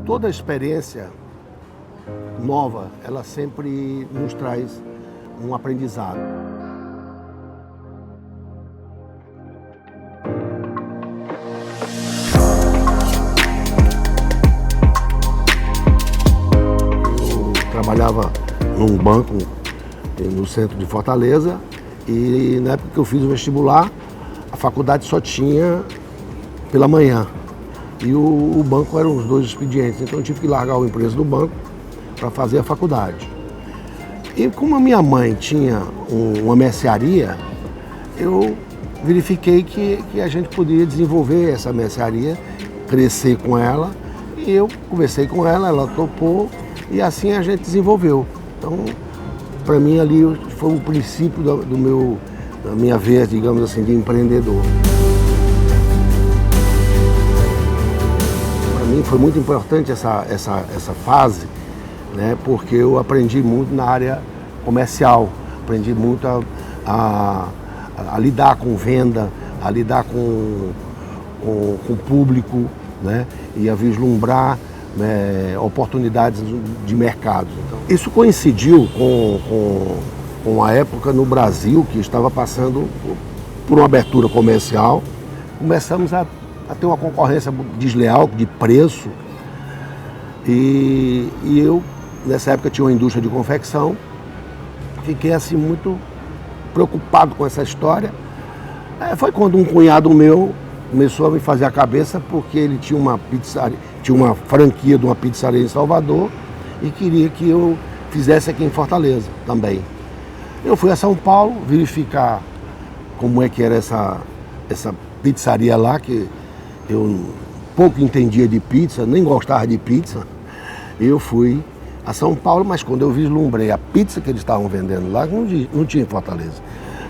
Toda experiência nova, ela sempre nos traz um aprendizado. Eu trabalhava num banco no centro de Fortaleza e na época que eu fiz o vestibular, a faculdade só tinha pela manhã. E o banco eram os 2 expedientes, então eu tive que largar o emprego do banco para fazer a faculdade. E como a minha mãe tinha uma mercearia, eu verifiquei que a gente podia desenvolver essa mercearia, crescer com ela, e eu conversei com ela, ela topou, e assim a gente desenvolveu. Então, para mim ali foi o princípio da minha vez, digamos assim, de empreendedor. Foi muito importante essa fase, né, porque eu aprendi muito na área comercial, aprendi muito a lidar com venda, a lidar com o público, né, e a vislumbrar, né, oportunidades de mercado. Então, isso coincidiu com a época no Brasil que estava passando por uma abertura comercial. Começamos a ter uma concorrência desleal de preço e eu, nessa época, tinha uma indústria de confecção, fiquei assim muito preocupado com essa história. Foi quando um cunhado meu começou a me fazer a cabeça porque ele tinha uma pizzaria, tinha uma franquia de uma pizzaria em Salvador e queria que eu fizesse aqui em Fortaleza também. Eu fui a São Paulo verificar como é que era essa pizzaria lá, que eu pouco entendia de pizza, nem gostava de pizza. Eu fui a São Paulo, mas quando eu vislumbrei a pizza que eles estavam vendendo lá, não tinha em Fortaleza.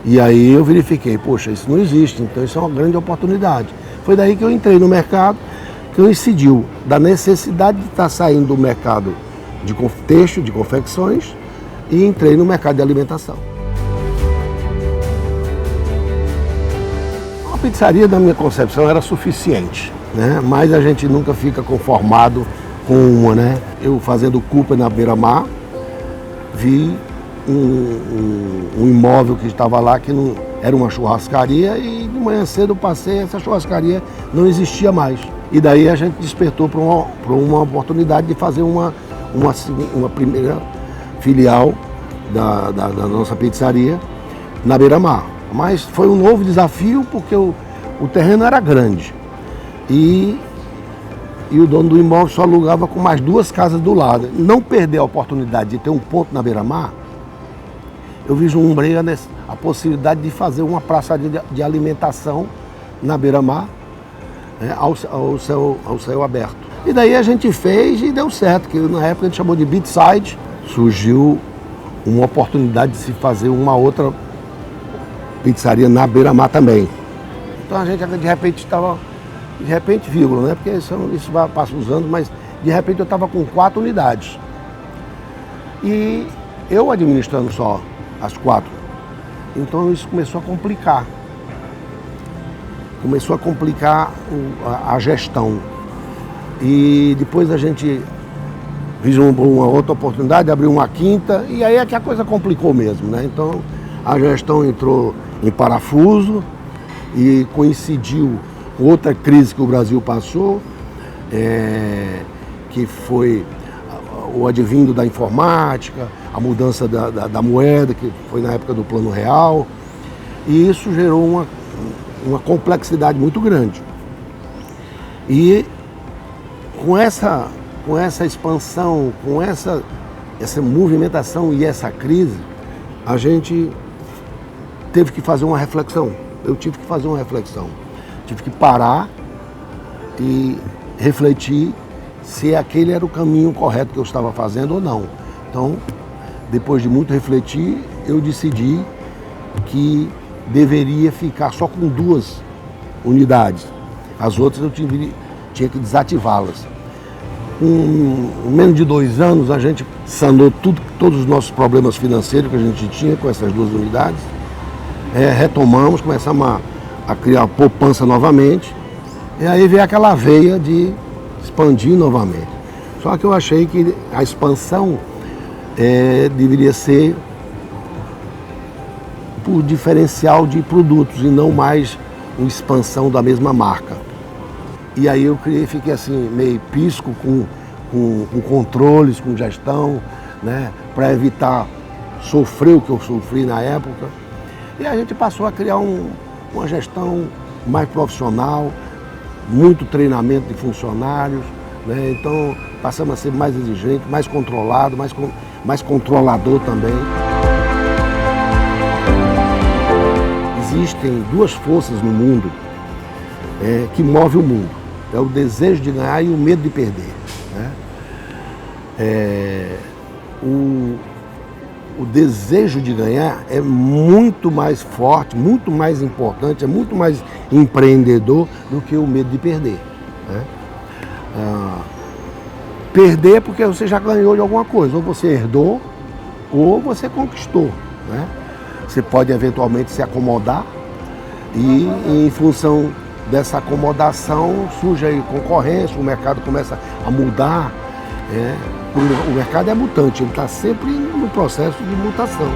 E aí eu verifiquei, poxa, isso não existe, então isso é uma grande oportunidade. Foi daí que eu entrei no mercado, que coincidiu da necessidade de estar saindo do mercado de têxtil, de confecções, e entrei no mercado de alimentação. A pizzaria, na minha concepção, era suficiente, né? Mas a gente nunca fica conformado com uma, né? Eu fazendo Cooper na beira-mar, vi um imóvel que estava lá que não era uma churrascaria e de manhã cedo eu passei, essa churrascaria não existia mais. E daí a gente despertou para uma oportunidade de fazer uma primeira filial da nossa pizzaria na beira-mar. Mas foi um novo desafio porque o terreno era grande e o dono do imóvel só alugava com mais 2 casas do lado. Não perder a oportunidade de ter um ponto na beira-mar, eu vislumbrei a possibilidade de fazer uma praça de alimentação na beira-mar, né, ao céu aberto. E daí a gente fez e deu certo, que na época a gente chamou de Beachside. Surgiu uma oportunidade de se fazer uma outra pizzaria na beira-mar também. Então a gente de repente, vírgula, né? Porque isso vai passar os anos, mas de repente eu estava com 4 unidades. E eu administrando só as 4. Então isso começou a complicar. Começou a complicar a gestão. E depois a gente vislumbrou uma outra oportunidade, abriu uma 5ª, e aí é que a coisa complicou mesmo, né? Então a gestão entrou em parafuso e coincidiu com outra crise que o Brasil passou, que foi o advindo da informática, a mudança da moeda, que foi na época do Plano Real, e isso gerou uma complexidade muito grande. E com essa expansão, com essa movimentação e essa crise, a gente teve que fazer uma reflexão. Eu tive que fazer uma reflexão. Tive que parar e refletir se aquele era o caminho correto que eu estava fazendo ou não. Então, depois de muito refletir, eu decidi que deveria ficar só com 2 unidades. As outras eu tinha que desativá-las. Com menos de 2 anos, a gente sanou todos os nossos problemas financeiros que a gente tinha com essas 2 unidades. Retomamos, começamos a criar poupança novamente. E aí veio aquela veia de expandir novamente. Só que eu achei que a expansão deveria ser por diferencial de produtos e não mais uma expansão da mesma marca. E aí eu fiquei assim, meio pisco com controles, com gestão, né, para evitar sofrer o que eu sofri na época. E a gente passou a criar uma gestão mais profissional, muito treinamento de funcionários, né? Então passamos a ser mais exigente, mais controlado, mais controlador também. Existem duas forças no mundo que movem o mundo. É o desejo de ganhar e o medo de perder, né? O desejo de ganhar é muito mais forte, muito mais importante, é muito mais empreendedor do que o medo de perder, né? Perder porque você já ganhou de alguma coisa, ou você herdou, ou você conquistou, né? Você pode eventualmente se acomodar e em função dessa acomodação surge aí concorrência, o mercado começa a mudar. O mercado é mutante, ele está sempre no processo de mutação.